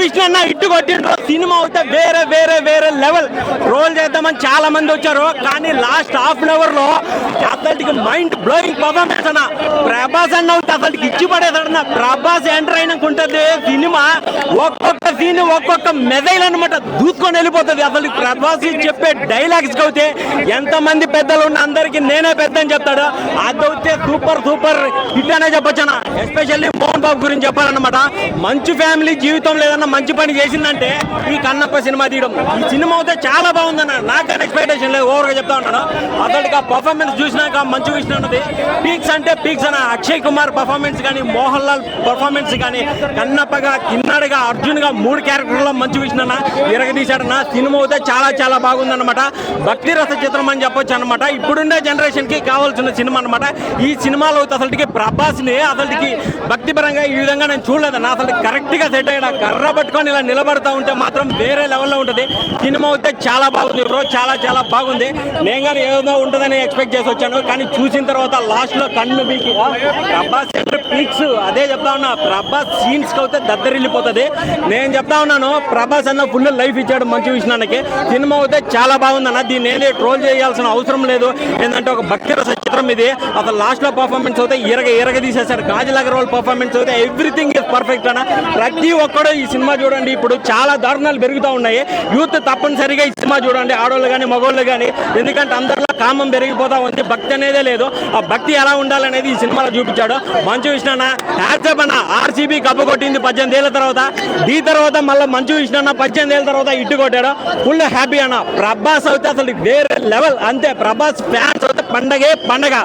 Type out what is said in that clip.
విష్ణు అన్న ఇట్టు కొట్టిండ్రు. సినిమా అయితే వేరే వేరే వేరే లెవెల్. రోల్ చేద్దామని చాలా మంది వచ్చారు, కానీ లాస్ట్ హాఫ్ అన్ అవర్ లో అతనికి మైండ్ బ్లోయింగ్ పర్ఫార్మెన్స్ అన్న. ప్రభాస్ అన్న అతనికి ఇచ్చి పడేదన్న. ప్రభాస్ ఎంటర్ అయినకుంటది సినిమా. ఒక్కొక్క సీన్ ఒక్కొక్క మెదైల్ అనమాట, దూసుకొని వెళ్ళిపోతుంది. అసలు ప్రభాస్ చెప్పే డైలాగ్స్ అయితే ఎంత మంది పెద్దలు ఉన్న అందరికి నేనే పెద్ద అని చెప్తాడు. అదైతే సూపర్ సూపర్ హిట్ అనే చెప్పొచ్చు అన్న. ఎస్పెషల్లీ మోహన్ బాబు గురించి చెప్పాలన్నమాట. మంచి ఫ్యామిలీ జీవితం లేదన్న మంచి పని చేసిందంటే ఈ కన్నప్ప సినిమా తీయడం. ఈ సినిమా అయితే చాలా బాగుందన్న. నాకు ఎక్స్పెక్టేషన్ లేదు, ఓవర్గా చెప్తా ఉంటాను. అతడికి ఆ పర్ఫార్మెన్స్ చూసినాక మంచి విషయం ఉన్నది. పీక్స్ అంటే పీక్స్ అన్న. అక్షయ్ కుమార్ పర్ఫార్మెన్స్ కానీ, మోహన్ లాల్ పర్ఫార్మెన్స్ కానీ, కన్నప్పగా, కిన్నాడుగా, అర్జున్ గా 3 క్యారెక్టర్లో మంచి విషయం అన్న. ఇరగదీశాడన్న. సినిమా అయితే చాలా చాలా బాగుందన్నమాట. భక్తి రస చిత్రం అని చెప్పొచ్చు అనమాట. ఇప్పుడుండే జనరేషన్ కి కావాల్సిన సినిమా అనమాట. ఈ సినిమాలో అసలుకి ప్రభాస్ ని అసలుకి భక్తి పరంగా ఈ విధంగా నేను చూడలేదన్న. అసలు కరెక్ట్ గా సెట్ అయ్యాడు. కర్ర పట్టుకొని ఇలా నిలబడతా ఉంటే మాత్రం వేరే లెవెల్లో ఉంటుంది. సినిమా అయితే చాలా బాగుంది బ్రో, చాలా చాలా బాగుంది. నేను కానీ ఏదో ఉంటుందని ఎక్స్పెక్ట్ చేసి వచ్చాను, కానీ చూసిన తర్వాత లాస్ట్ లో కన్ను బీకి ప్రభాస్ పీక్స్ అదే చెప్తా ఉన్నా. ప్రభాస్ సీన్స్ కి అయితే దద్దరిల్లిపోతుంది. నేను చెప్తా ఉన్నాను, ప్రభాస్ అన్న ఫుల్ లైఫ్ ఇచ్చాడు మంచి విషయానికి. సినిమా అయితే చాలా బాగుందన్న. దీన్ని ఏది ట్రోల్ చేయాల్సిన అవసరం లేదు. ఏంటంటే ఒక భక్తి రస చిత్రం ఇది. అసలు లాస్ట్ లో పర్ఫార్మెన్స్ అయితే ఇరగ తీసేశారు. కాజల్ అగర్వాల్ పర్ఫార్మెన్స్ అయితే ఎవ్రీథింగ్ ఇస్ పర్ఫెక్ట్ అన్న. ప్రతి ఒక్కడు ఈ సినిమా చూడండి. ఇప్పుడు చాలా దారుణాలు పెరుగుతూ ఉన్నాయి. యూత్ తప్పనిసరిగా ఈ సినిమా చూడండి, ఆడవాళ్ళు కానీ మగవాళ్ళు కానీ. ఎందుకంటే అందరిలో కామం పెరిగిపోతా ఉంది, భక్తి అనేదే లేదు. ఆ భక్తి ఎలా ఉండాలనేది ఈ సినిమాలో చూపించాడు. మంచు విష్ణు అన్న హ్యాట్సాప్ అన్న. ఆర్సీబీ కప్పు కొట్టింది 18 ఏళ్ల తర్వాత. దీ తర్వాత మళ్ళీ మంచు విష్ణు అన్న 18 ఏళ్ల తర్వాత ఇట్టు కొట్టాడు. ఫుల్ హ్యాపీ అన్న. ప్రభాస్ అయితే అసలు వేరే లెవెల్. అంతే, ప్రభాస్ ఫ్యాన్స్ అయితే పండగే పండగ.